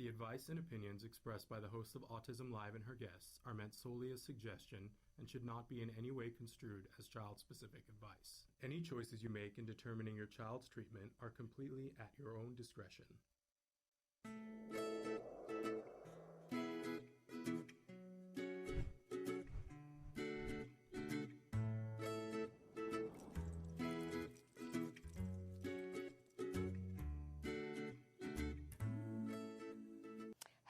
The advice and opinions expressed by the host of Autism Live and her guests are meant solely as suggestion and should not be in any way construed as child-specific advice. Any choices you make in determining your child's treatment are completely at your own discretion.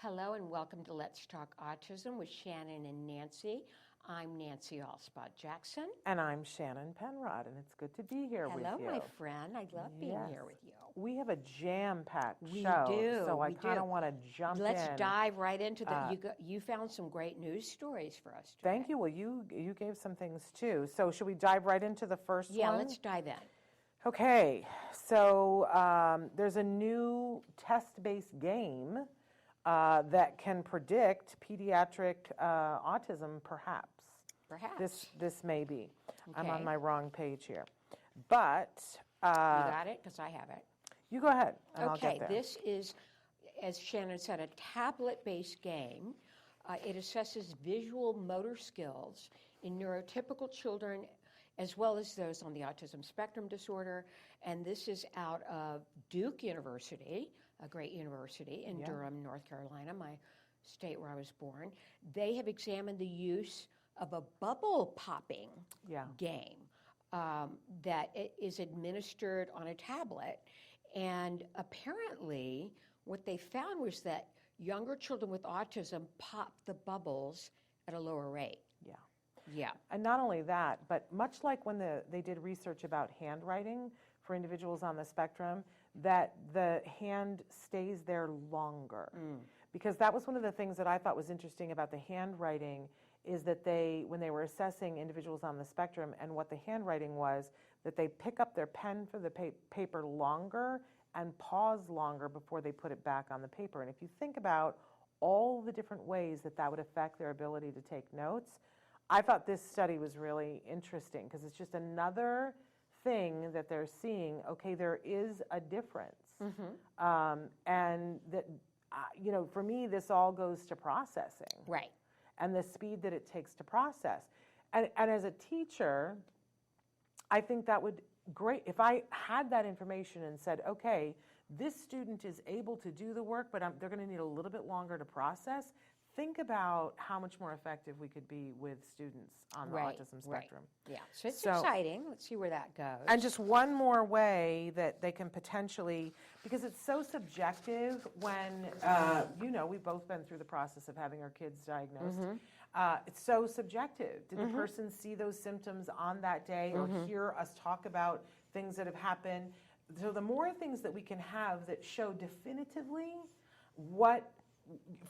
Hello and welcome to Let's Talk Autism with Shannon and Nancy. I'm Nancy Allspot Jackson. And I'm Shannon Penrod, and it's good to be here with you. Hello, my friend. I love being here with you. We have a jam-packed show, so I kind of want to jump in. Let's dive right into you found some great news stories for us today. Thank you. Well, you gave some things too. So should we dive right into the first one? Yeah, let's dive in. Okay. So there's a new test-based game that can predict pediatric autism, perhaps. Perhaps. This may be. Okay. I'm on my wrong page here. But... you got it? Because I have it. You go ahead, and I'll get there. This is, as Shannon said, a tablet-based game. It assesses visual motor skills in neurotypical children as well as those on the autism spectrum disorder. And this is out of Duke University, a great university in Durham, North Carolina, my state where I was born. They have examined the use of a bubble popping game that is administered on a tablet. And apparently what they found was that younger children with autism pop the bubbles at a lower rate. Yeah. And not only that, but much like when they did research about handwriting for individuals on the spectrum, that the hand stays there longer. Because that was one of the things that I thought was interesting about the handwriting is that when they were assessing individuals on the spectrum and what the handwriting was, that they pick up their pen for the paper longer and pause longer before they put it back on the paper. And if you think about all the different ways that would affect their ability to take notes, I thought this study was really interesting because it's just another thing that they're seeing, okay, there is a difference. And that, for me, this all goes to processing. Right. And the speed that it takes to process. And as a teacher, I think that would great, if I had that information and said, okay, this student is able to do the work, but they're going to need a little bit longer to process. Think about how much more effective we could be with students on the autism spectrum. Yeah, so it's exciting. Let's see where that goes. And just one more way that they can potentially, because it's so subjective when, we've both been through the process of having our kids diagnosed. It's so subjective. Did the person see those symptoms on that day or hear us talk about things that have happened? So the more things that we can have that show definitively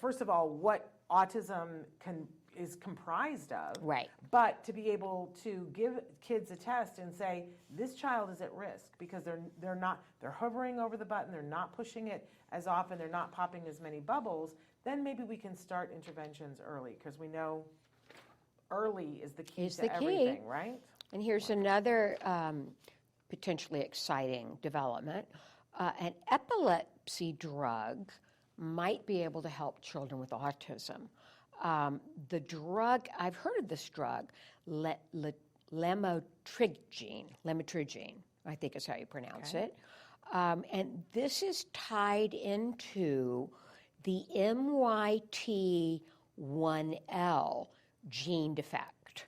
first of all, what autism is comprised of. Right. But to be able to give kids a test and say, this child is at risk because they're hovering over the button, they're not pushing it as often, they're not popping as many bubbles, then maybe we can start interventions early because we know early is the key to everything, right? And here's another potentially exciting development. An epilepsy drug might be able to help children with autism. The drug, I've heard of this drug, lamotrigine, I think is how you pronounce it. And this is tied into the MYT1L gene defect.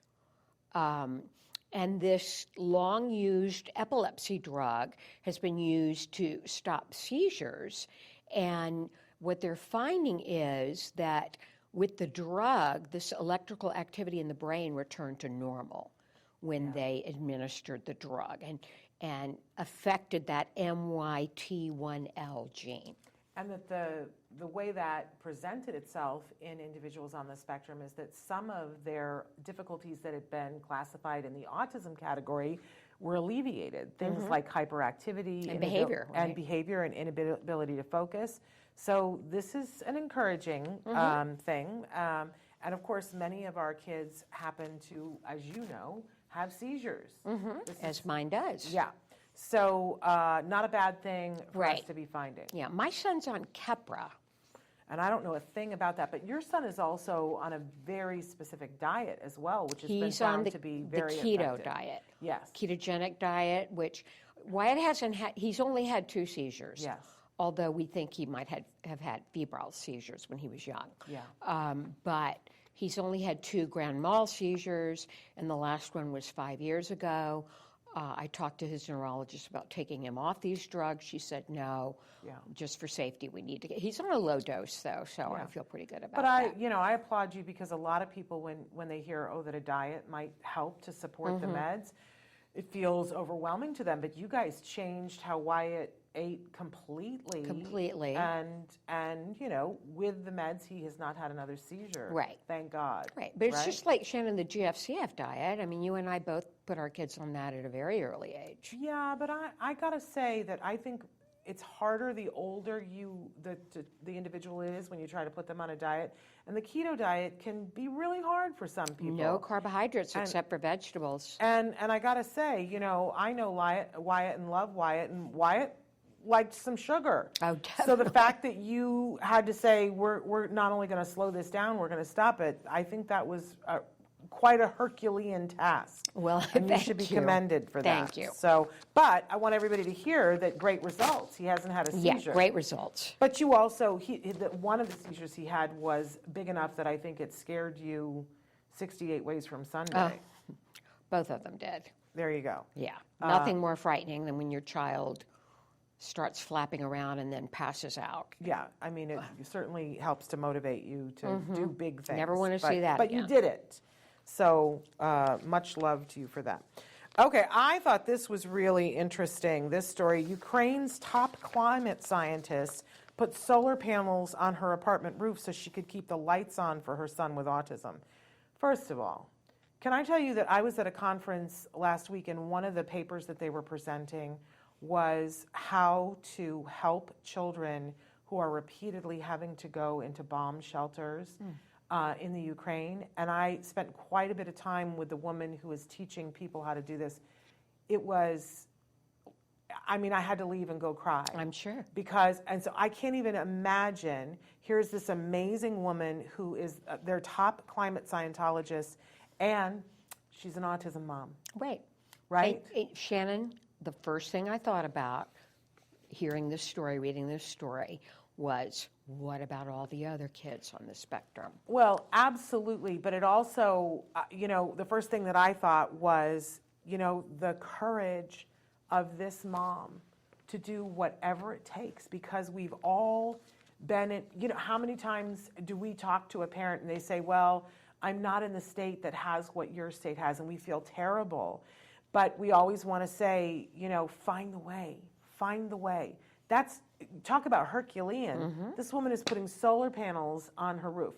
And this long-used epilepsy drug has been used to stop seizures. And what they're finding is that with the drug, this electrical activity in the brain returned to normal when they administered the drug and affected that MYT1L gene. And that the way that presented itself in individuals on the spectrum is that some of their difficulties that had been classified in the autism category were alleviated. Things like hyperactivity and behavior, and inability to focus. So this is an encouraging thing. And of course, many of our kids happen to, as you know, have seizures. As mine does. Yeah. So not a bad thing for us to be finding. Yeah, my son's on Keppra. And I don't know a thing about that. But your son is also on a very specific diet as well, which has been found to be very the keto effective. diet. Yes. Ketogenic diet, which Wyart hasn't had, he's only had 2 seizures. Yes. Although we think he might have had febrile seizures when he was young. Yeah. But he's only had 2 grand mal seizures, and the last one was 5 years ago. I talked to his neurologist about taking him off these drugs. She said, no, just for safety, we need to get, he's on a low dose, though, so I feel pretty good about that. But I applaud you, because a lot of people, when they hear, that a diet might help to support the meds, it feels overwhelming to them. But you guys changed how Wyart ate completely. Completely. And with the meds, he has not had another seizure. Right. Thank God. Right. But it's just like, Shannon, the GFCF diet. I mean, you and I both put our kids on that at a very early age. Yeah, but I got to say that I think it's harder the older the individual is when you try to put them on a diet. And the keto diet can be really hard for some people. No carbohydrates except for vegetables. And I got to say, I know Wyart and love Wyart, and Wyart liked some sugar. Oh, definitely. So the fact that you had to say, we're not only going to slow this down, we're going to stop it, I think that was quite a Herculean task. Well, and you should be commended for that. Thank you. So, but I want everybody to hear that great results. He hasn't had a seizure. Yeah, great results. But you also, one of the seizures he had was big enough that I think it scared you 68 ways from Sunday. Both of them did. There you go. Yeah. Nothing more frightening than when your child starts flapping around and then passes out. Yeah, I mean, it certainly helps to motivate you to do big things. Never want to see that But again. you did it. So much love to you for that. Okay, I thought this was really interesting, this story. Ukraine's top climate scientist put solar panels on her apartment roof so she could keep the lights on for her son with autism. First of all, can I tell you that I was at a conference last week, and one of the papers that they were presenting was how to help children who are repeatedly having to go into bomb shelters in the Ukraine. And I spent quite a bit of time with the woman who was teaching people how to do this. It was, I mean, I had to leave and go cry. I'm sure. And so I can't even imagine, here's this amazing woman who is their top climate scientologist, and she's an autism mom. Right? Shannon, the first thing I thought about hearing this story, reading this story, was what about all the other kids on the spectrum? Well, absolutely. But it also, the first thing that I thought was, the courage of this mom to do whatever it takes, because we've all been in, how many times do we talk to a parent and they say, well, I'm not in the state that has what your state has, and we feel terrible. But we always want to say, find the way, find the way. Talk about Herculean. This woman is putting solar panels on her roof.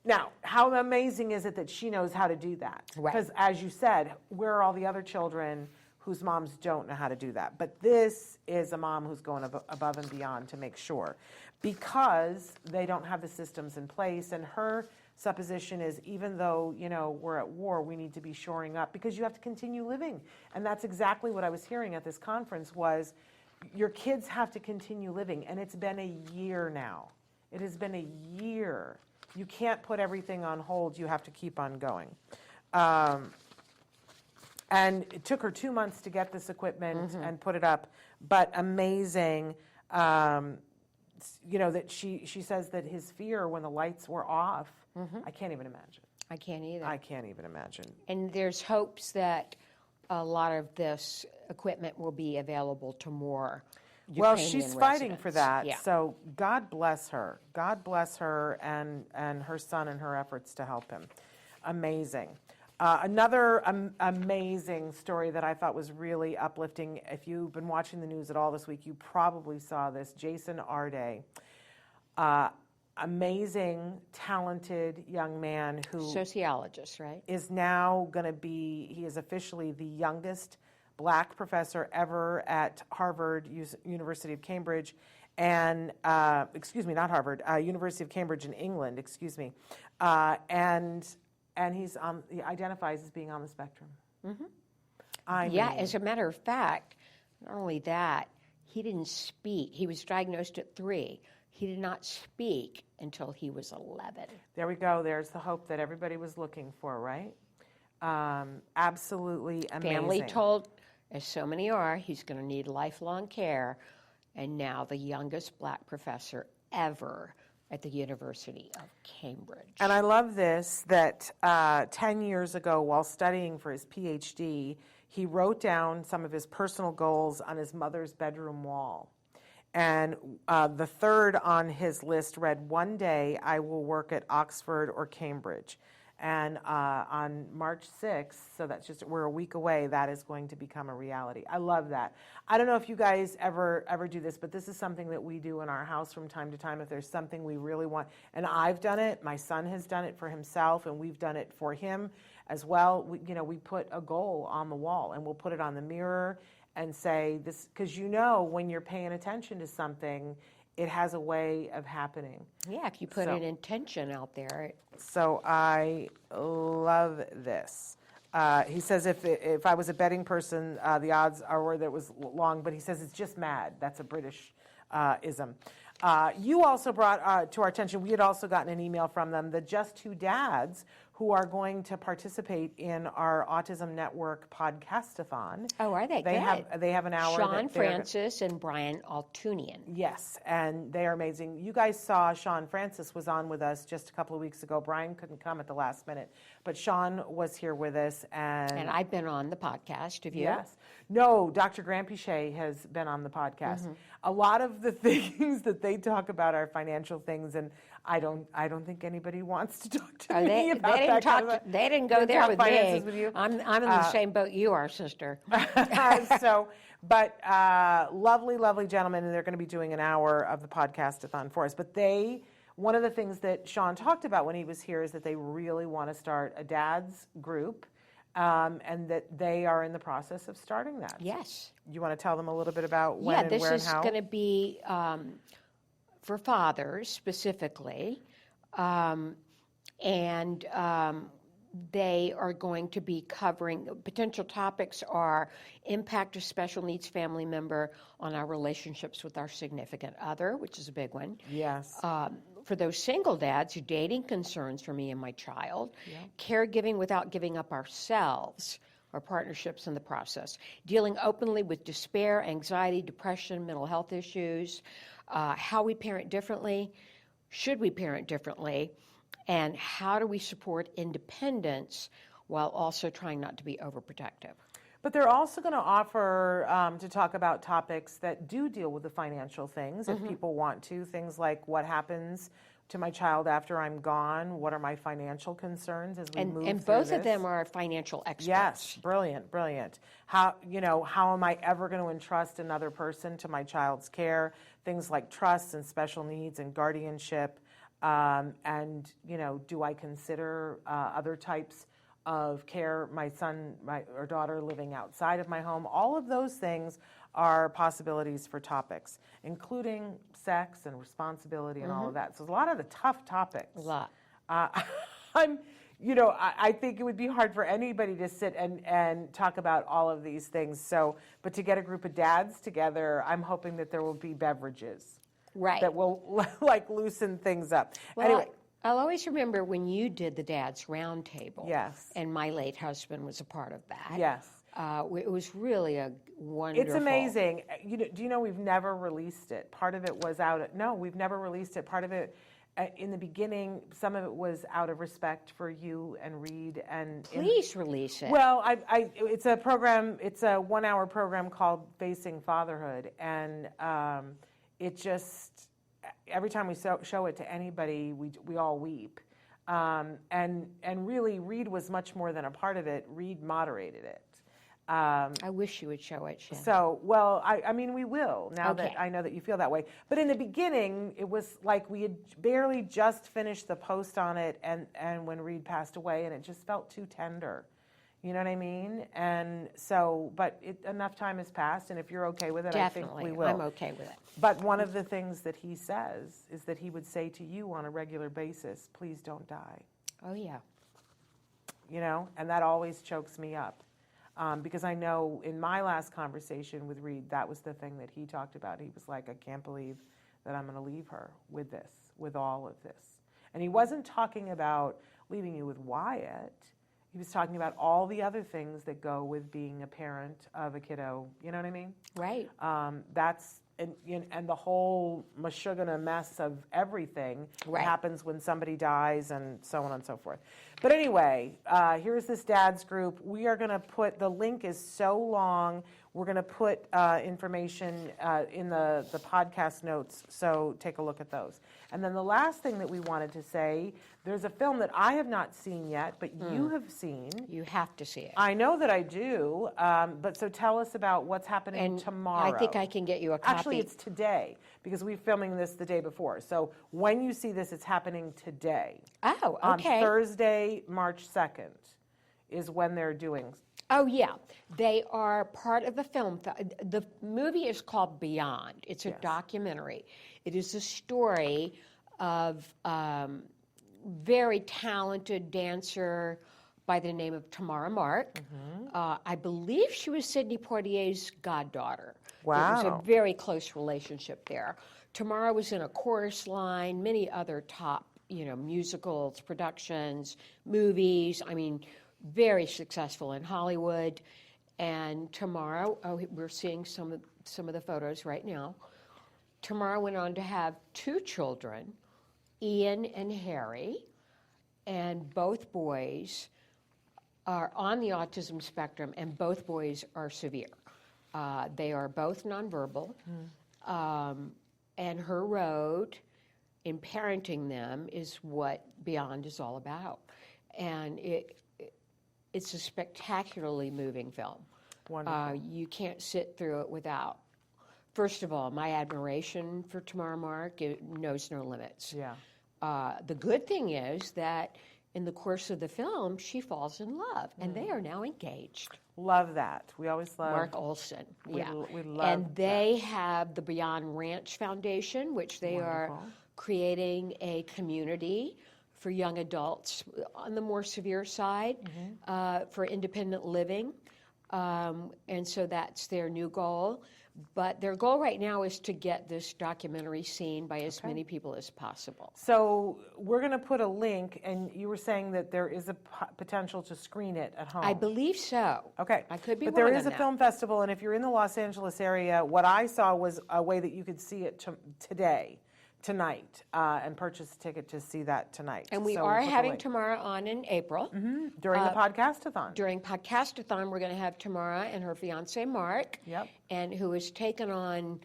Now, how amazing is it that she knows how to do that? Because as you said, where are all the other children whose moms don't know how to do that? But this is a mom who's going above and beyond to make sure, because they don't have the systems in place. And her supposition is, even though, we're at war, we need to be shoring up, because you have to continue living. And that's exactly what I was hearing at this conference was, your kids have to continue living. And it's been a year now. It has been a year. You can't put everything on hold. You have to keep on going. And it took her 2 months to get this equipment and put it up. But amazing, that she says that his fear when the lights were off, I can't even imagine. I can't either. I can't even imagine. And there's hopes that a lot of this equipment will be available to more Ukrainian Well, she's fighting residents. for that. Yeah. So God bless her. God bless her and her son and her efforts to help him. Amazing. Another amazing story that I thought was really uplifting. If you've been watching the news at all this week, you probably saw this. Jason Arday, amazing, talented young man who Sociologist, right? is now going to be, he is officially the youngest black professor ever at Harvard, University of Cambridge, and, not Harvard, University of Cambridge in England, and he identifies as being on the spectrum. As a matter of fact, not only that, he didn't speak. He was diagnosed at 3. He did not speak until he was 11. There we go. There's the hope that everybody was looking for, right? Absolutely amazing. Family told, as so many are, he's going to need lifelong care. And now the youngest black professor ever at the University of Cambridge. And I love this, that 10 years ago, while studying for his PhD, he wrote down some of his personal goals on his mother's bedroom wall. And the third on his list read, "One day I will work at Oxford or Cambridge." And on March 6th, so that's just, we're a week away, that is going to become a reality. I love that. I don't know if you guys ever do this, but this is something that we do in our house from time to time. If there's something we really want, and I've done it, my son has done it for himself, and we've done it for him as well. We put a goal on the wall, and we'll put it on the mirror and say this, because when you're paying attention to something, it has a way of happening. Yeah, if you put an intention out there. So I love this. He says if I was a betting person, the odds are that it was long, but he says it's just mad. That's a British ism. You also brought to our attention, we had also gotten an email from them, the Just Two Dads, who are going to participate in our Autism Network podcastathon. Oh, are they? They have an hour. Sean Francis and Brian Altunian. Yes, and they are amazing. You guys saw Sean Francis was on with us just a couple of weeks ago. Brian couldn't come at the last minute, but Sean was here with us. And I've been on the podcast. Have you? Yes. No, Dr. Granpichet has been on the podcast. Mm-hmm. A lot of the things that they talk about are financial things, and I don't think anybody wants to talk to me about that. They didn't go there with me. With you. I'm in the same boat you are, sister. But lovely, lovely gentlemen, and they're going to be doing an hour of the podcastathon for us. But one of the things that Sean talked about when he was here is that they really want to start a dad's group, and that they are in the process of starting that. Yes. You want to tell them a little bit about when and where and how? Yeah, this is going to be for fathers specifically, and they are going to be covering, potential topics are impact of special needs family member on our relationships with our significant other, which is a big one. Yes. For those single dads, dating concerns for me and my child, caregiving without giving up ourselves, our partnerships in the process, dealing openly with despair, anxiety, depression, mental health issues, how we parent differently, should we parent differently, and how do we support independence while also trying not to be overprotective. But they're also going to offer to talk about topics that do deal with the financial things, if people want to. Things like what happens to my child after I'm gone, what are my financial concerns as we move through this. And both of them are financial experts. Yes, brilliant, brilliant. How am I ever going to entrust another person to my child's care? Things like trust and special needs and guardianship. And do I consider other types of care, my son or daughter living outside of my home? All of those things are possibilities for topics, including sex and responsibility and all of that. So a lot of the tough topics. A lot. I think it would be hard for anybody to sit and talk about all of these things. So, but to get a group of dads together, I'm hoping that there will be beverages. Right. That will loosen things up. Well, anyway. I'll always remember when you did the Dad's Roundtable. Yes. And my late husband was a part of that. Yes. It was really a wonderful. It's amazing. Do you know we've never released it? Part of it was we've never released it. Part of it, in the beginning, some of it was out of respect for you and Reed. And Please release it. Well, it's a program. It's a 1-hour program called Facing Fatherhood, and it just, every time we show it to anybody, we all weep. And really, Reed was much more than a part of it. Reed moderated it. I wish you would show it, Shannon. So, we will, now that I know that you feel that way. But in the beginning, it was like we had barely just finished the post on it, and when Reed passed away, and it just felt too tender. You know what I mean? And so, but enough time has passed, and if you're okay with it, Definitely. I think we will. I'm okay with it. But one of the things that he says is that he would say to you on a regular basis, please don't die. Oh, yeah. And that always chokes me up. Because I know in my last conversation with Reed, that was the thing that he talked about. He was like, I can't believe that I'm going to leave her with this, with all of this. And he wasn't talking about leaving you with Wyart. He was talking about all the other things that go with being a parent of a kiddo. You know what I mean? Right. And the whole mashugana mess of everything that happens when somebody dies and so on and so forth. But anyway, here's this dad's group. We are going to put, the link is so long, we're going to put information in the podcast notes, so take a look at those. And then the last thing that we wanted to say, there's a film that I have not seen yet, but you have seen. You have to see it. I know that I do, but so tell us about what's happening tomorrow. I think I can get you a copy. Actually, it's today, because we're filming this the day before. So when you see this, it's happening today. Oh, okay. On Thursday, March 2nd is when they're doing. Oh, yeah. They are part of a film. The movie is called Beyond. It's a documentary. It is a story of very talented dancer by the name of Tamara Mark. I believe she was Sidney Poitier's goddaughter. Wow. There was a very close relationship there. Tamara was in a chorus line, many other top, musicals, productions, movies. I mean, very successful in Hollywood. And Tamara, we're seeing some of the photos right now. Tamara went on to have 2 children, Ian and Harry, and both boys are on the autism spectrum, and both boys are severe. They are both nonverbal, and her road in parenting them is what Beyond is all about. And it's a spectacularly moving film. Wonderful. You can't sit through it without, first of all, my admiration for Tamara Mark. It knows no limits. Yeah. The good thing is that in the course of the film, she falls in love, and they are now engaged. Love that. We always love Mark Olson. We love and they have the Beyond Ranch Foundation, which they are creating a community for young adults on the more severe side for independent living. And so that's their new goal. But their goal right now is to get this documentary seen by as many people as possible. So we're going to put a link, and you were saying that there is a potential to screen it at home. I believe so. Okay. I could be wrong. But there is a film festival, and if you're in the Los Angeles area, what I saw was a way that you could see it tonight, and purchase a ticket to see that tonight. And we are having Tamara on in April. During the podcast-a-thon. During podcast-a-thon, we're going to have Tamara and her fiancé, Mark, and who has taken on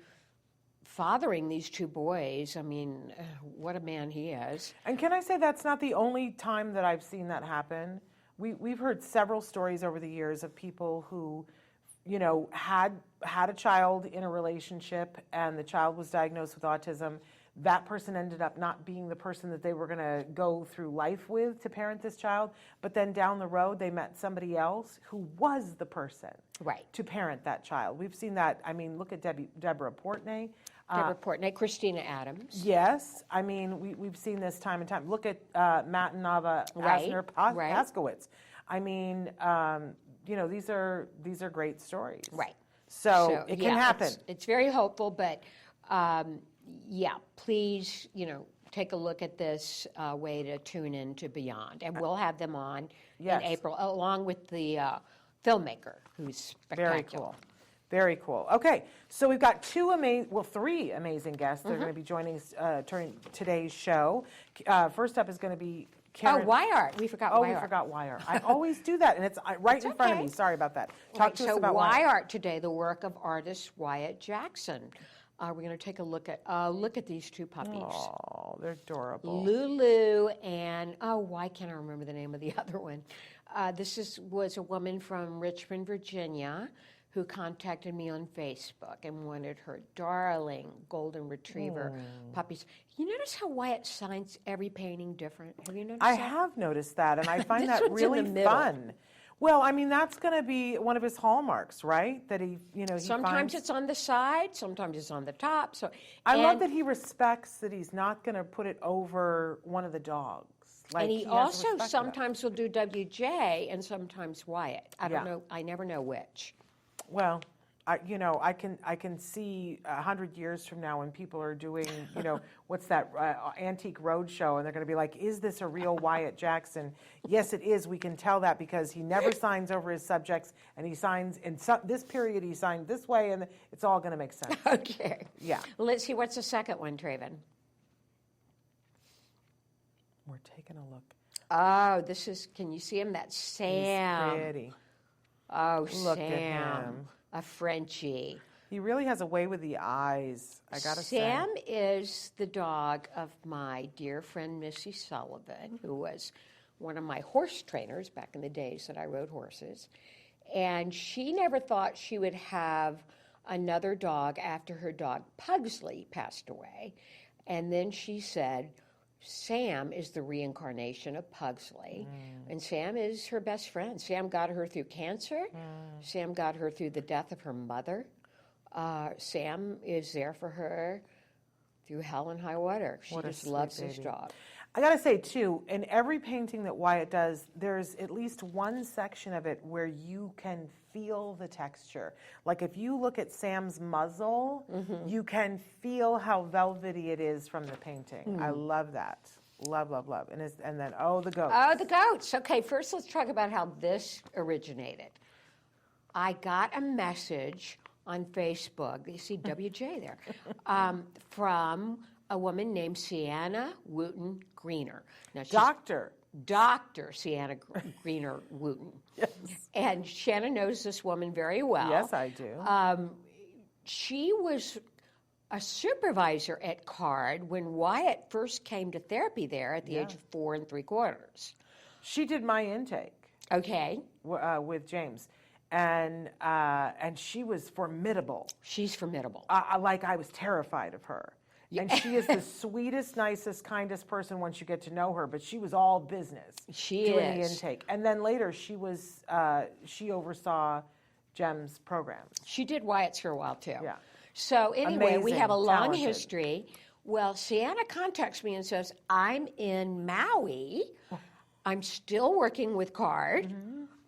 fathering these 2 boys. I mean, what a man he is. And can I say that's not the only time that I've seen that happen? We've heard several stories over the years of people who, had a child in a relationship, and the child was diagnosed with autism. That person ended up not being the person that they were going to go through life with to parent this child, but then down the road they met somebody else who was the person to parent that child. We've seen that. I mean, look at Deborah Portney. Christina Adams. Yes. I mean, we've seen this time and time. Look at Matt and Nava Paskowitz. I mean, these are great stories. Right. So it can happen. It's very hopeful, but please, take a look at this way to tune in to Beyond. And we'll have them on in April, along with the filmmaker, who's spectacular. Very cool. Very cool. Okay, so we've got 3 amazing guests that are going to be joining us during today's show. First up is going to be Karen. Wyart. We forgot Wyart. We forgot Wyart. I always do that, and it's right in front of me. Sorry about that. Talk to us about Wyart today, the work of artist Wyart Jackson. We're going to take a look at these 2 puppies. Oh, they're adorable. Lulu and, why can't I remember the name of the other one? This was a woman from Richmond, Virginia, who contacted me on Facebook and wanted her darling golden retriever puppies. You notice how Wyart signs every painting different? Have you noticed that? I have noticed that, and I find that really fun. Well, I mean, that's going to be one of his hallmarks, right? That he sometimes it's on the side, sometimes it's on the top. So I love that he respects that he's not going to put it over one of the dogs. And he also sometimes will do WJ and sometimes Wyart. I don't know. I never know which. Well, I can see 100 years from now when people are doing, what's that antique roadshow, and they're going to be like, is this a real Wyart Jackson? Yes, it is. We can tell that because he never signs over his subjects, and he signs in this period. He signed this way, and it's all going to make sense. Okay. Yeah. Let's see. What's the second one, Traven? We're taking a look. Oh, this is. Can you see him? That's Sam. He's pretty. Oh, Look Sam. at him. A Frenchie. He really has a way with the eyes, I gotta say. Sam is the dog of my dear friend Missy Sullivan, who was one of my horse trainers back in the days that I rode horses. And she never thought she would have another dog after her dog Pugsley passed away. And then she said, Sam is the reincarnation of Pugsley, and Sam is her best friend. Sam got her through cancer. Sam got her through the death of her mother. Sam is there for her through hell and high water. She just loves this dog. I gotta say, too, in every painting that Wyart does, there's at least one section of it where you can feel the texture. Like if you look at Sam's muzzle, you can feel how velvety it is from the painting. I love that. Love, love, love. And then, the goats. Oh, the goats. Okay, first let's talk about how this originated. I got a message on Facebook, you see WJ there, from a woman named Sienna Wooten Greener. Now, Dr. Sienna Greener Wooten. Yes. And Shannon knows this woman very well. Yes, I do. She was a supervisor at CARD when Wyart first came to therapy there at the age of 4 3/4. She did my intake. Okay. With James. And she was formidable. She's formidable. I was terrified of her. And she is the sweetest, nicest, kindest person once you get to know her. But she was all business. Doing the intake. And then later, she oversaw Jem's programs. She did Wyatt's for a while too. Yeah. So anyway, we have a long talented history. Well, Sienna contacts me and says, "I'm in Maui. I'm still working with CARD.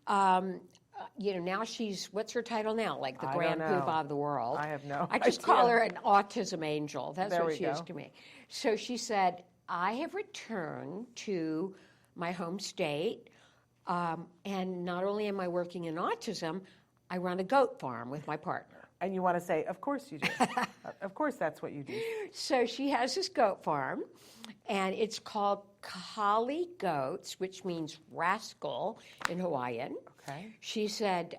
Now she's, what's her title now? Like the Grand Poobah of the world. I have no I just idea. call her an autism angel. That's There what we she is go. to me. So she said, I have returned to my home state, and not only am I working in autism, I run a goat farm with my partner. And you want to say, of course you do. Of course that's what you do. So she has this goat farm, and it's called Kali Goats, which means rascal in Hawaiian. Okay. She said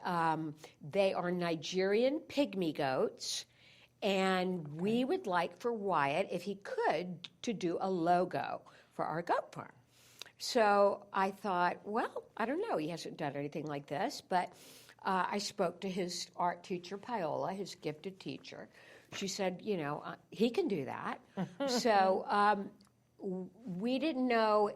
they are Nigerian pygmy goats, and we would like for Wyart, if he could, to do a logo for our goat farm. So I thought, well, I don't know. He hasn't done anything like this, but I spoke to his art teacher, Paola, his gifted teacher. She said, he can do that. So we didn't know.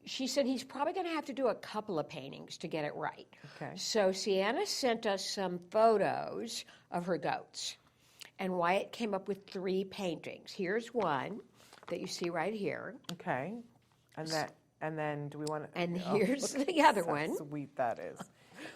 She said he's probably going to have to do a couple of paintings to get it right. Okay. So Sienna sent us some photos of her goats, and Wyart came up with 3 paintings. Here's one that you see right here. Okay. And then do we want to... And here's the other one. Sweet that is.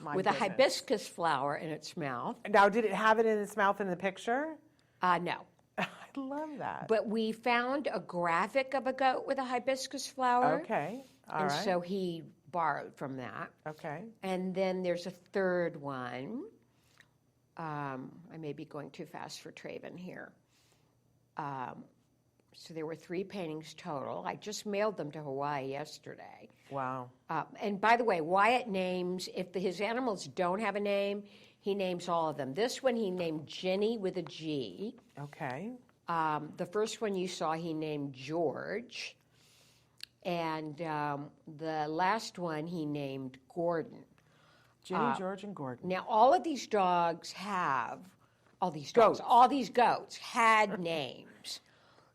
My with goodness. a hibiscus flower in its mouth. Now, did it have it in its mouth in the picture? No. I love that. But we found a graphic of a goat with a hibiscus flower. Okay. All right. right. So he borrowed from that. Okay. And then there's a third one. I may be going too fast for Traven here. So there were 3 paintings total. I just mailed them to Hawaii yesterday. Wow. And by the way, Wyart names, if his animals don't have a name, he names all of them. This one he named Jenny with a G. Okay. The first one you saw he named George. And the last one he named Gordon. Jenny, George, and Gordon. Now, all of these dogs have, all these goats had names.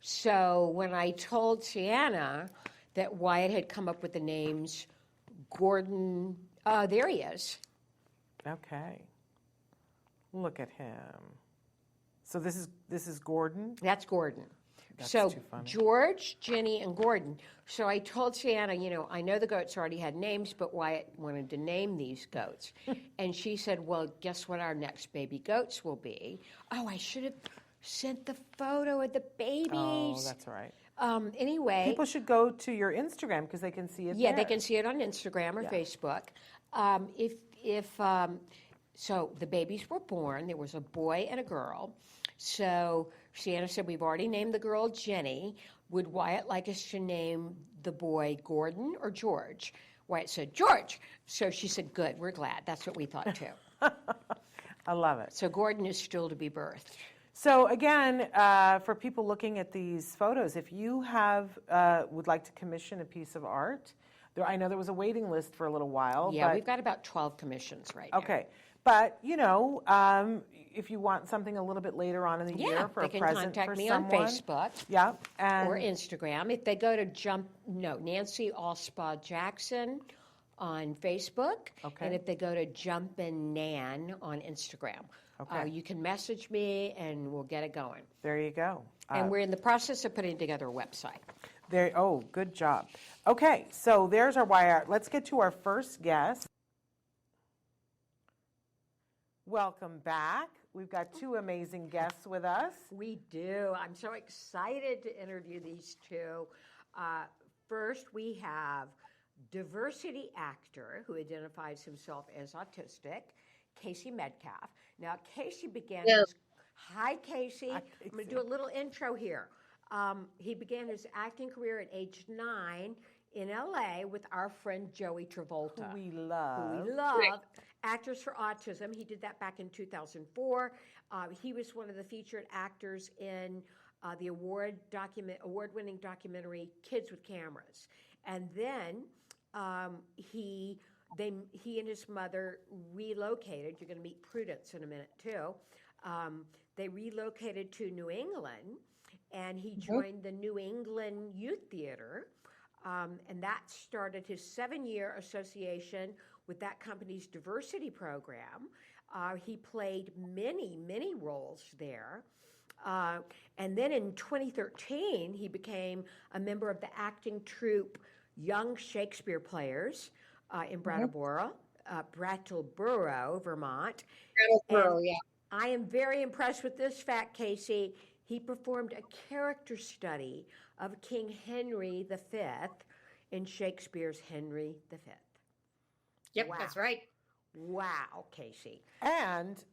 So when I told Sienna that Wyart had come up with the names Gordon, there he is. Okay. Look at him. So this is Gordon? That's Gordon. That's So too funny. George, Jenny, and Gordon. So I told Sienna, I know the goats already had names, but Wyatt wanted to name these goats. And she said, well, guess what our next baby goats will be? Oh, I should have sent the photo of the babies. Oh, that's all right. Anyway. People should go to your Instagram because they can see it Yeah, there. they can see it on Instagram or Facebook. So the babies were born. There was a boy and a girl. So Sienna said, we've already named the girl Jenny. Would Wyatt like us to name the boy Gordon or George? Wyatt said, George. So she said, good, we're glad. That's what we thought too. I love it. So Gordon is still to be birthed. So again, for people looking at these photos, if you would like to commission a piece of art, I know there was a waiting list for a little while. Yeah, we've got about 12 commissions right now. Okay. But, if you want something a little bit later on in the year for a present for someone. They can contact me on Facebook. Yeah. Or Instagram. If they go to Nancy Allspa Jackson on Facebook. Okay. And if they go to Jumpin' Nan on Instagram. Okay. You can message me and we'll get it going. There you go. And we're in the process of putting together a website. Good job. Okay, so there's our Wyart. Let's get to our first guest. Welcome back. We've got two amazing guests with us. We do. I'm so excited to interview these two. First, we have diversity actor who identifies himself as autistic, Casey Metcalfe. Now, Casey began his... Hi, Casey. I'm going to do a little intro here. He began his acting career at age 9 in L.A. with our friend Joey Travolta. Who we love. Right. Actors for Autism. He did that back in 2004. He was one of the featured actors in the award-winning documentary Kids with Cameras. And then he and his mother relocated. You're going to meet Prudence in a minute, too. They relocated to New England, and he joined the New England Youth Theater, and that started his 7-year association with that company's diversity program. He played many, many roles there. And then in 2013, he became a member of the acting troupe Young Shakespeare Players in Brattleboro, Vermont. Brattleboro, yeah. I am very impressed with this fact, Casey. He performed a character study of King Henry V in Shakespeare's Henry V. Yep, Wow. That's right. Wow, Casey. And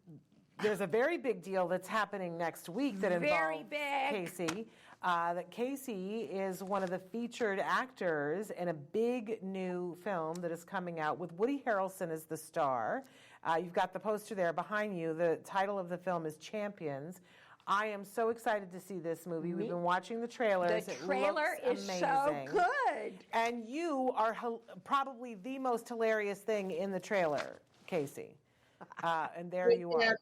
there's a very big deal that's happening next week that involves Casey. That Casey is one of the featured actors in a big new film that is coming out with Woody Harrelson as the star. You've got the poster there behind you. The title of the film is Champions. I am so excited to see this movie. We've been watching the trailers. The trailer is so good. And you are probably the most hilarious thing in the trailer, Casey. And there you are.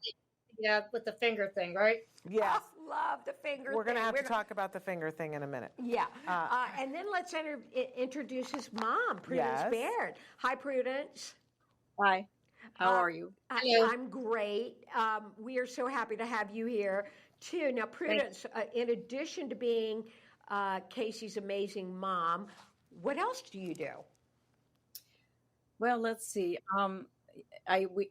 Yeah, with the finger thing, right? Yes. I love the finger We're going to thing. have to talk about the finger thing in a minute. Yeah. And then let's introduce his mom, Prudence Baird. Hi, Prudence. Hi. How are you? I'm great. We are so happy to have you here, too. Now, Prudence, in addition to being Casey's amazing mom, what else do you do? Well, let's see.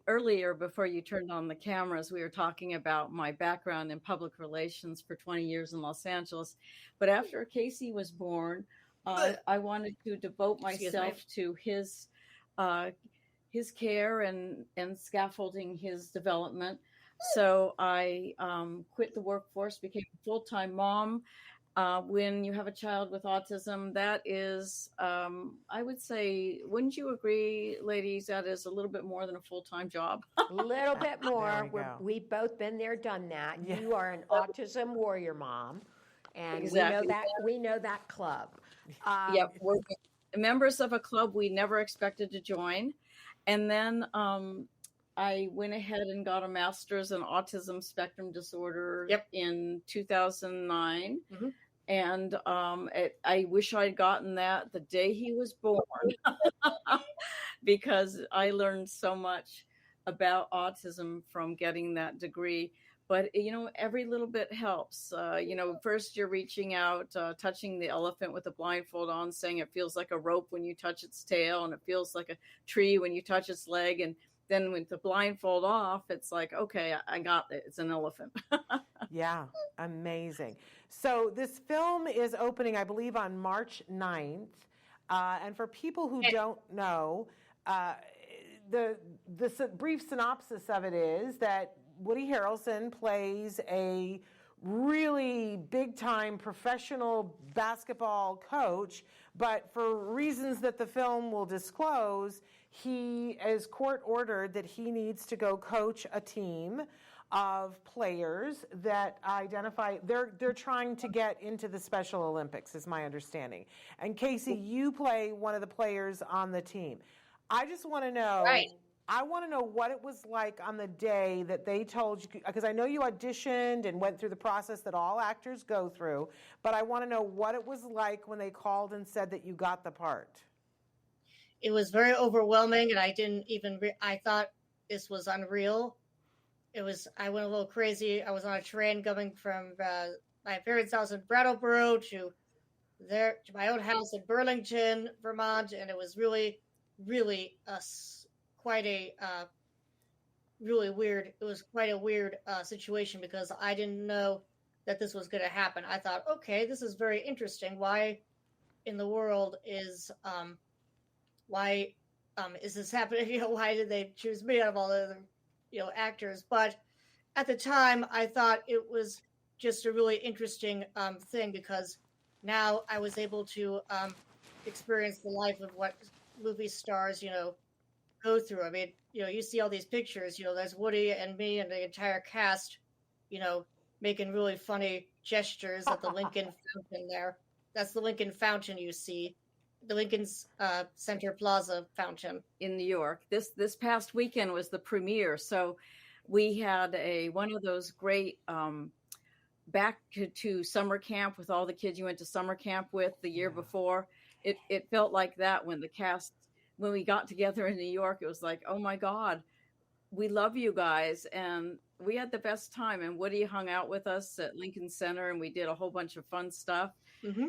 Earlier, before you turned on the cameras, we were talking about my background in public relations for 20 years in Los Angeles. But after Casey was born, I wanted to devote myself to his care and scaffolding his development. So I quit the workforce, became a full-time mom. When you have a child with autism, that is, I would say, wouldn't you agree, ladies, that is a little bit more than a full-time job? A little bit more. We've both been there, done that. Yeah. You are an autism warrior mom, and we know that club. Yep, we're members of a club we never expected to join. And then I went ahead and got a master's in autism spectrum disorder in 2009. Mm-hmm. And I wish I'd gotten that the day he was born because I learned so much about autism from getting that degree. But, every little bit helps. First you're reaching out, touching the elephant with a blindfold on, saying it feels like a rope when you touch its tail, and it feels like a tree when you touch its leg. And then with the blindfold off, it's like, okay, I got it. It's an elephant. Yeah, amazing. So this film is opening, I believe, on March 9th. And for people who don't know, the brief synopsis of it is that Woody Harrelson plays a really big-time professional basketball coach, but for reasons that the film will disclose, he is court-ordered that he needs to go coach a team of players that identify, they're trying to get into the Special Olympics, is my understanding. And Casey, you play one of the players on the team. I just want to know, Right. I want to know what it was like on the day that they told you, because I know you auditioned and went through the process that all actors go through, but I want to know what it was like when they called and said that you got the part. It was very overwhelming, and I didn't even, I thought this was unreal. I went a little crazy. I was on a train going from my parents' house in Brattleboro to my own house in Burlington, Vermont, and it was really, really quite a really weird. It was quite a weird situation because I didn't know that this was going to happen. I thought, okay, this is very interesting. Why in the world is this happening? Why did they choose me out of all the other actors? But at the time, I thought it was just a really interesting thing because now I was able to experience the life of what movie stars go through. I mean, you see all these pictures, there's Woody and me and the entire cast, making really funny gestures at the Lincoln Fountain there. That's the Lincoln Fountain you see, the Lincoln's Center Plaza Fountain. In New York. This past weekend was the premiere. So we had one of those great back to summer camp with all the kids you went to summer camp with the year before. It felt like that when we got together in New York. It was like, oh my God, we love you guys. And we had the best time. And Woody hung out with us at Lincoln Center and we did a whole bunch of fun stuff. Mm-hmm.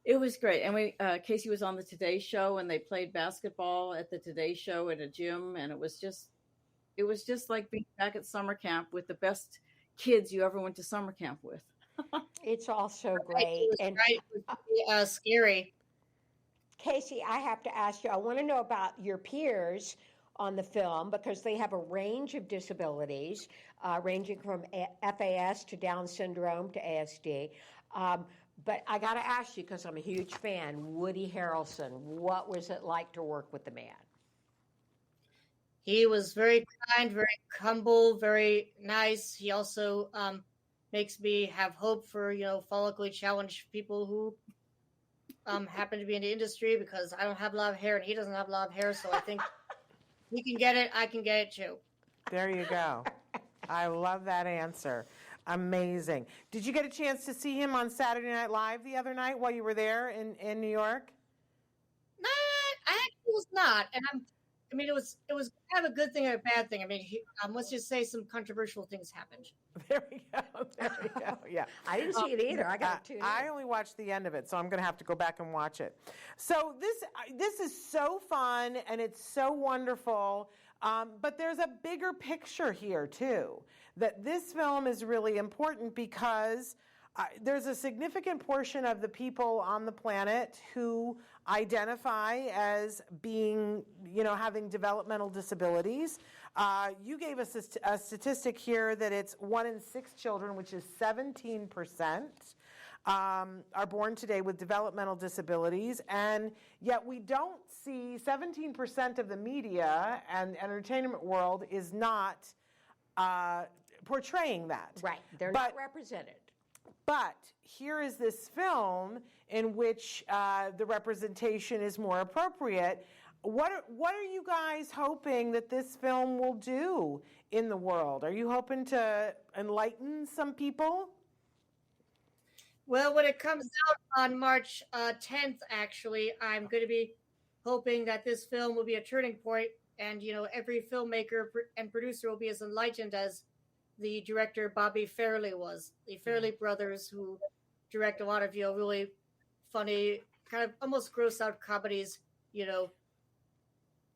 It was great. And Casey was on the Today Show and they played basketball at the Today Show at a gym. And it was just like being back at summer camp with the best kids you ever went to summer camp with. It's all so great. It was scary. Casey, I have to ask you, I want to know about your peers on the film because they have a range of disabilities, ranging from FAS to Down syndrome to ASD. But I got to ask you, because I'm a huge fan, Woody Harrelson, what was it like to work with the man? He was very kind, very humble, very nice. He also makes me have hope for, follically challenged people who happen to be in the industry because I don't have a lot of hair and he doesn't have a lot of hair. So I think he can get it. I can get it too. There you go. I love that answer. Amazing. Did you get a chance to see him on Saturday Night Live the other night while you were there in New York? No, I actually was not. And it was kind of a good thing and a bad thing. I mean, let's just say some controversial things happened. There we go. Yeah. I didn't see it either. I got to. I only watched the end of it, so I'm going to have to go back and watch it. So this is so fun and it's so wonderful. But there's a bigger picture here too. That this film is really important because there's a significant portion of the people on the planet who identify as being, having developmental disabilities. You gave us a statistic here that it's 1 in 6 children, which is 17%, are born today with developmental disabilities. And yet we don't see 17% of the media and entertainment world is not portraying that. Right. They're not represented. But here is this film in which the representation is more appropriate. What are you guys hoping that this film will do in the world? Are you hoping to enlighten some people? Well, when it comes out on March 10th, actually, I'm going to be hoping that this film will be a turning point and, every filmmaker and producer will be as enlightened as the director Bobby Fairley was. The Fairley brothers, who direct a lot of, really funny, kind of almost gross out comedies,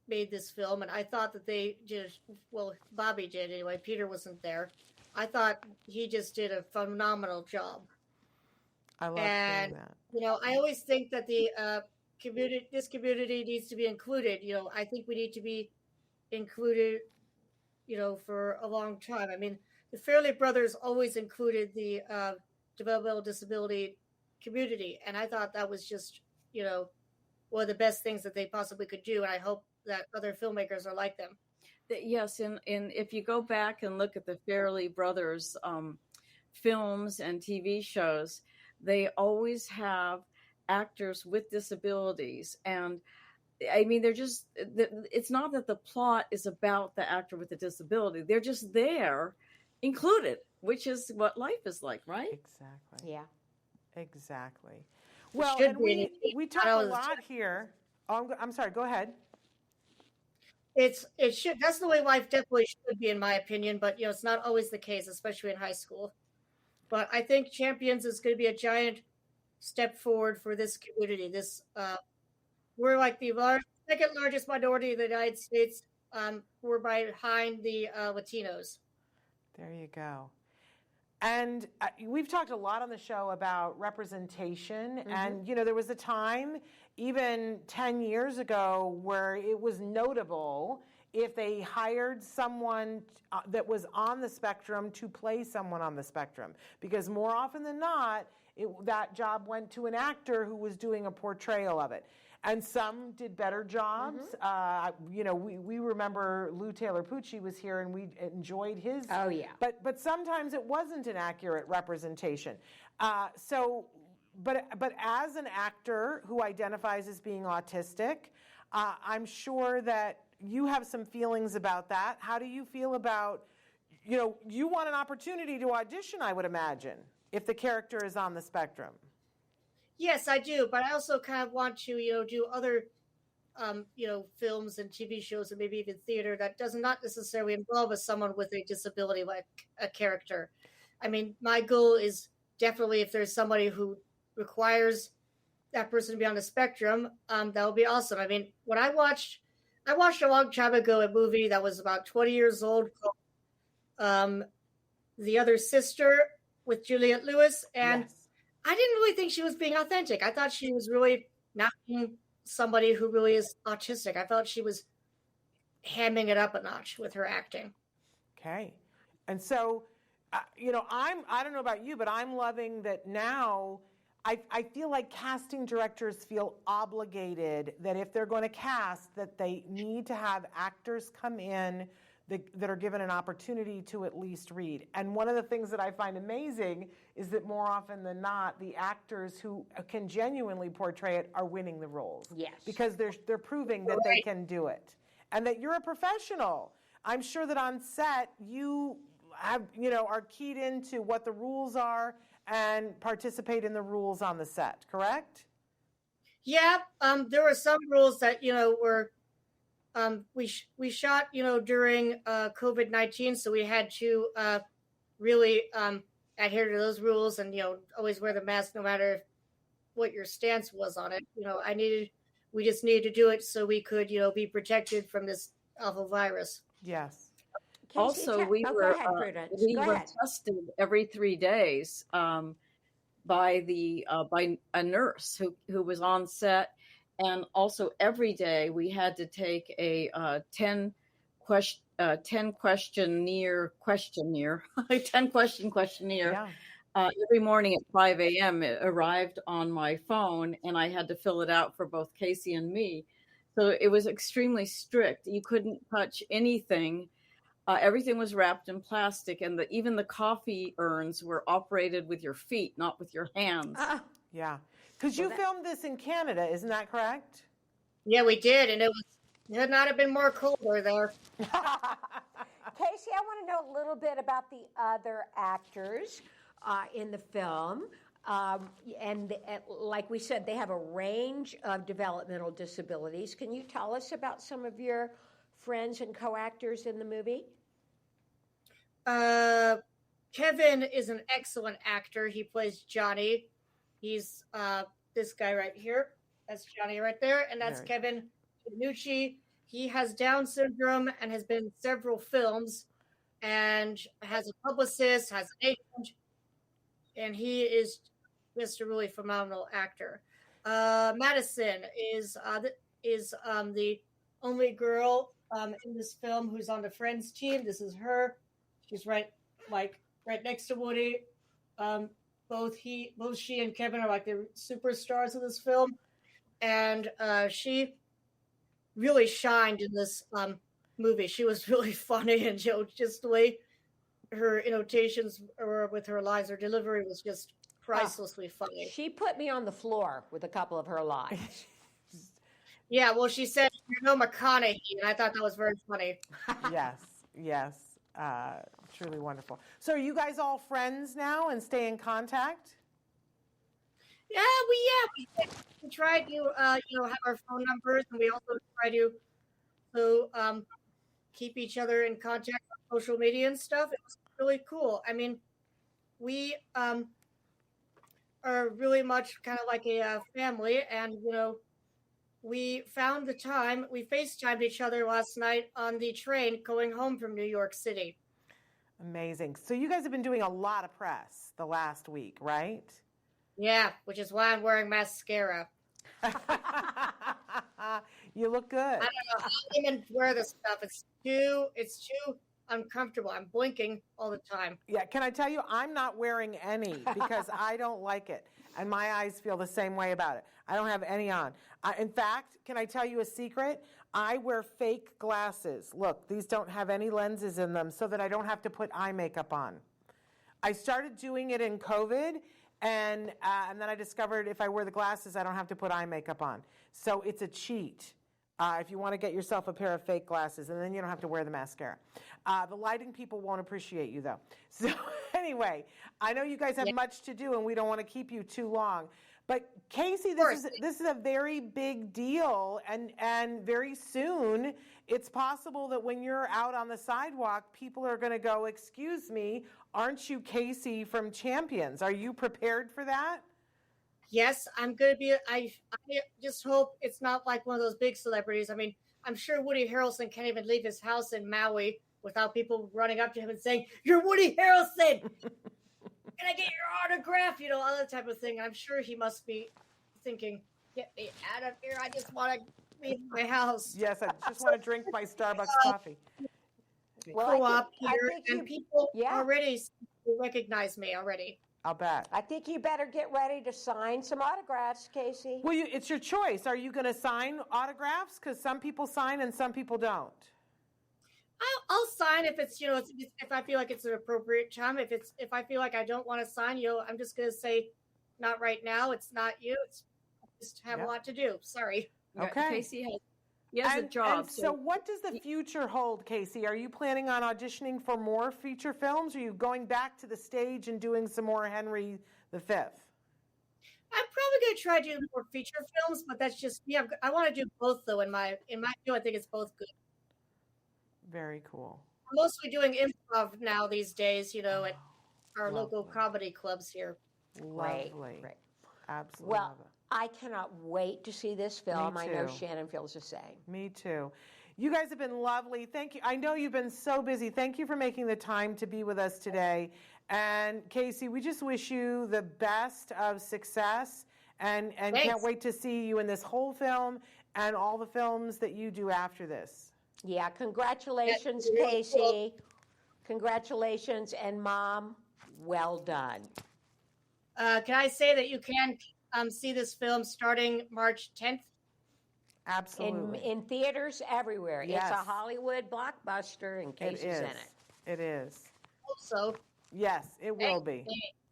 made this film. And I thought that they did, well, Bobby did anyway. Peter wasn't there. I thought he just did a phenomenal job. I love hearing that. I always think that the this community needs to be included. I think we need to be included, for a long time. I mean, the Fairley brothers always included the developmental disability community, and I thought that was just, one of the best things that they possibly could do. And I hope that other filmmakers are like them. Yes, and if you go back and look at the Fairley brothers films and TV shows, they always have actors with disabilities. And I mean, it's not that the plot is about the actor with the disability. They're just there, included, which is what life is like, right? Exactly. Yeah. Exactly. Well, and we talk a lot here. Oh, I'm sorry, go ahead. It should, that's the way life definitely should be, in my opinion, but it's not always the case, especially in high school. But I think Champions is going to be a giant step forward for this community. We're like the second largest minority in the United States. We're behind the Latinos. There you go. And we've talked a lot on the show about representation. Mm-hmm. And, there was a time, even 10 years ago, where it was notable if they hired someone that was on the spectrum to play someone on the spectrum. Because more often than not, that job went to an actor who was doing a portrayal of it. And some did better jobs. Mm-hmm. We remember Lou Taylor Pucci was here, and we enjoyed his. Oh, yeah. But sometimes it wasn't an accurate representation. But as an actor who identifies as being autistic, I'm sure that you have some feelings about that. How do you feel about, you want an opportunity to audition, I would imagine, if the character is on the spectrum. Yes, I do, but I also kind of want to, do other, films and TV shows and maybe even theater that does not necessarily involve someone with a disability like a character. I mean, my goal is definitely, if there's somebody who requires that person to be on the spectrum, that would be awesome. I mean, when I watched a long time ago a movie that was about 20 years old called The Other Sister with Juliette Lewis, and yes. I didn't really think she was being authentic. I thought she was really not being somebody who really is autistic. I felt she was hamming it up a notch with her acting. Okay. And so, I don't know about you, but I'm loving that now. I feel like casting directors feel obligated that if they're going to cast, that they need to have actors come in that are given an opportunity to at least read. And one of the things that I find amazing is that more often than not, the actors who can genuinely portray it are winning the roles. Yes. Because they're proving that they can do it. And that you're a professional. I'm sure that on set, you have, are keyed into what the rules are and participate in the rules on the set, correct? Yeah, there were some rules that, were, we shot, during COVID-19, so we had to really adhere to those rules and, always wear the mask no matter what your stance was on it. We just needed to do it so we could, be protected from this awful virus. Yes. Casey, also, we were tested every 3 days by a nurse who was on set, and also every day we had to take a 10 question questionnaire, 10 question questionnaire. Yeah. Every morning at 5 a.m. it arrived on my phone, and I had to fill it out for both Casey and me. So it was extremely strict. You couldn't touch anything. Everything was wrapped in plastic, and even the coffee urns were operated with your feet, not with your hands. Yeah. Because you filmed this in Canada, isn't that correct? Yeah, we did, and it could not have been more colder there. Casey, I want to know a little bit about the other actors in the film. And like we said, they have a range of developmental disabilities. Can you tell us about some of your friends and co-actors in the movie? Kevin is an excellent actor. He plays Johnny. He's this guy right here. That's Johnny right there. And that's Kevin Nucci. He has Down syndrome and has been in several films and has a publicist, has an agent, and he is just a really phenomenal actor. Madison is the only girl in this film who's on the Friends team. This is her. She's right next to Woody. Both she and Kevin are like the superstars of this film, and she really shined in this movie. She was really funny, and just the way her annotations or with her lines, her delivery was just pricelessly funny. She put me on the floor with a couple of her lines. Yeah, well, she said, "You're no McConaughey," and I thought that was very funny. Yes. Truly wonderful. So are you guys all friends now and stay in contact? Yeah, we try to have our phone numbers, and we also try to keep each other in contact on social media and stuff. It was really cool. I mean, we are really much kind of like a family, and we found the time. We FaceTimed each other last night on the train going home from New York City. Amazing. So you guys have been doing a lot of press the last week, right? Yeah, which is why I'm wearing mascara. You look good. I don't know. I don't even wear this stuff. It's too uncomfortable. I'm blinking all the time. Yeah, can I tell you, I'm not wearing any because I don't like it. And my eyes feel the same way about it. I don't have any on. In fact, can I tell you a secret? I wear fake glasses. Look, these don't have any lenses in them so that I don't have to put eye makeup on. I started doing it in COVID, and then I discovered if I wear the glasses, I don't have to put eye makeup on. So it's a cheat if you want to get yourself a pair of fake glasses, and then you don't have to wear the mascara. The lighting people won't appreciate you, though. So anyway, I know you guys have much to do, and we don't want to keep you too long. But Casey, this is a very big deal, and very soon it's possible that when you're out on the sidewalk, people are going to go, "Excuse me, aren't you Casey from Champions?" Are you prepared for that? Yes, I'm going to be. I just hope it's not like one of those big celebrities. I mean, I'm sure Woody Harrelson can't even leave his house in Maui without people running up to him and saying, "You're Woody Harrelson! Can I get your autograph?" All that type of thing. I'm sure he must be thinking, "Get me out of here. I just want to leave my house." Yes, I just want to drink my Starbucks coffee. Well, and people already recognize me already. I'll bet. I think you better get ready to sign some autographs, Casey. Well, it's your choice. Are you going to sign autographs? Because some people sign and some people don't. I'll sign if it's if I feel like it's an appropriate time. If I feel like I don't want to sign, I'm just going to say, "Not right now. It's not you. It's I just have a lot to do. Sorry." Okay. Casey has a job. And so what does the future hold, Casey? Are you planning on auditioning for more feature films? Or are you going back to the stage and doing some more Henry V? I'm probably going to try to do more feature films, but that's just me. I want to do both, though. In my view, I think it's both good. Very cool. I'm mostly doing improv now these days, at our local comedy clubs here. Lovely. Great. Absolutely. Well, I cannot wait to see this film. Me I know too. Shannon feels the same. Me too. You guys have been lovely. Thank you. I know you've been so busy. Thank you for making the time to be with us today. And Casey, we just wish you the best of success and can't wait to see you in this whole film and all the films that you do after this. Yeah, congratulations, Casey. Congratulations, and Mom, well done. Can I say that you can see this film starting March 10th? Absolutely. In theaters everywhere. Yes. It's a Hollywood blockbuster, and Casey's in it. It is. Also. Yes, it will be.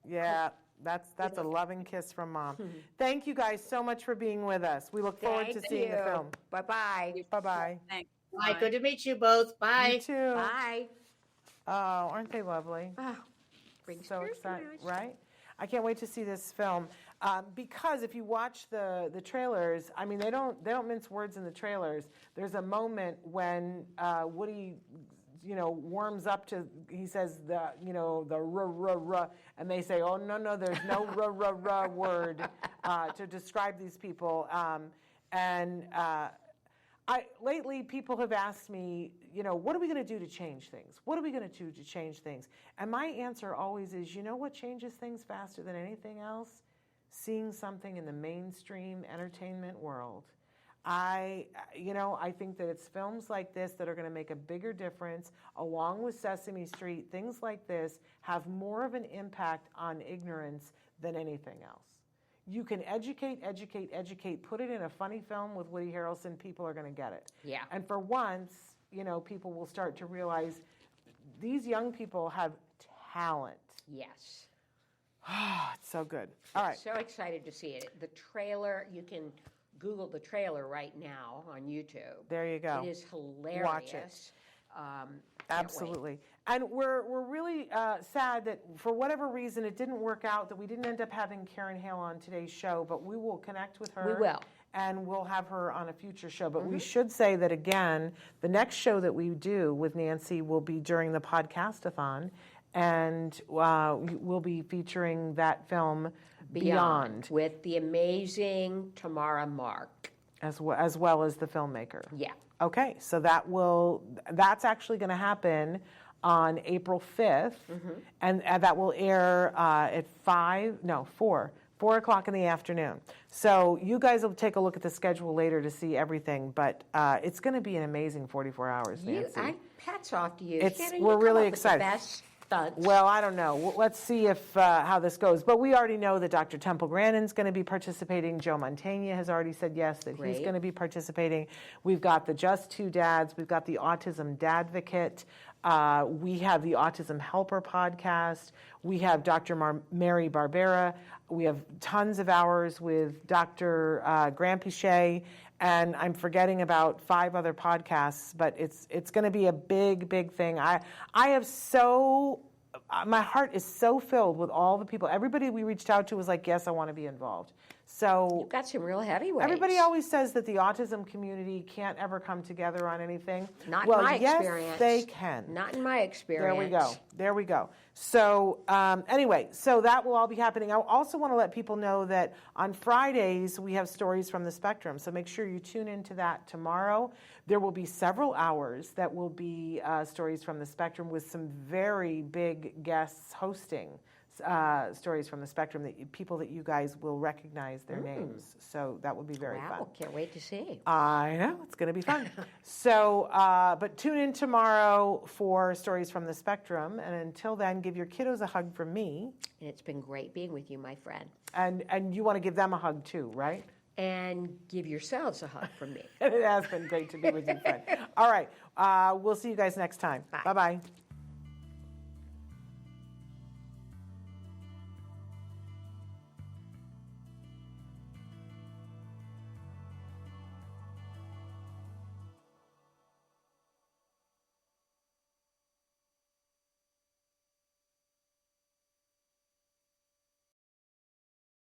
Yeah, that's a loving kiss from Mom. Thank you guys so much for being with us. We look forward to seeing the film. Bye-bye. Bye-bye. Thanks. Bye. Good to meet you both. Bye. You too. Bye. Oh, aren't they lovely? Oh, brings So tears to my excited, eyes. right? I can't wait to see this film because if you watch the trailers, I mean they don't mince words in the trailers. There's a moment when Woody, warms up to, he says the ruh, and they say, oh, no, there's no ruh word to describe these people. Lately, people have asked me, what are we going to do to change things? What are we going to do to change things? And my answer always is, what changes things faster than anything else? Seeing something in the mainstream entertainment world. I think that it's films like this that are going to make a bigger difference, along with Sesame Street. Things like this have more of an impact on ignorance than anything else. You can educate, put it in a funny film with Woody Harrelson, people are going to get it. Yeah. And for once, people will start to realize these young people have talent. Yes. It's so good. All right. So excited to see it. The trailer, you can Google the trailer right now on YouTube. There you go. It is hilarious. Watch it. Can't Absolutely. wait. And we're really sad that for whatever reason it didn't work out, that we didn't end up having Karen Hale on today's show, but we will connect with her. We will. And we'll have her on a future show. But we should say that, again, the next show that we do with Nancy will be during the podcast-a-thon, and we'll be featuring that film, Beyond. With the amazing Tamara Mark. As well as the filmmaker. Yeah. Okay, so that's actually going to happen on April 5th, and that will air at 4 o'clock in the afternoon. So you guys will take a look at the schedule later to see everything, but it's going to be an amazing 44 hours, Nancy. Hats off to you. Shannon, We're you come really up with the excited. best stunts. Well, I don't know. Let's see if how this goes. But we already know that Dr. Temple Grandin's going to be participating. Joe Mantegna has already said yes, that he's going to be participating. We've got the Just Two Dads. We've got the Autism Dadvocate. We have the Autism Helper podcast. We have Dr. Mary Barbera. We have tons of hours with Dr. Graham Pichet. And I'm forgetting about 5 other podcasts, but it's going to be a big, big thing. My heart is so filled with all the people. Everybody we reached out to was like, yes, I want to be involved. So You've got some real heavyweights. everybody always says that the autism community can't ever come together on anything. Not in well, my yes, experience. they can. Not in my experience. There we go. So anyway, so that will all be happening. I also want to let people know that on Fridays we have Stories from the Spectrum. So make sure you tune into that tomorrow. There will be several hours that will be Stories from the Spectrum with some very big guests hosting Stories from the Spectrum, people that you guys will recognize their names. So that will be very fun. Wow, can't wait to see. I know, it's going to be fun. So, but tune in tomorrow for Stories from the Spectrum. And until then, give your kiddos a hug from me. And it's been great being with you, my friend. And you want to give them a hug too, right? And give yourselves a hug from me. It has been great to be with you, friend. All right, we'll see you guys next time. Bye. Bye-bye.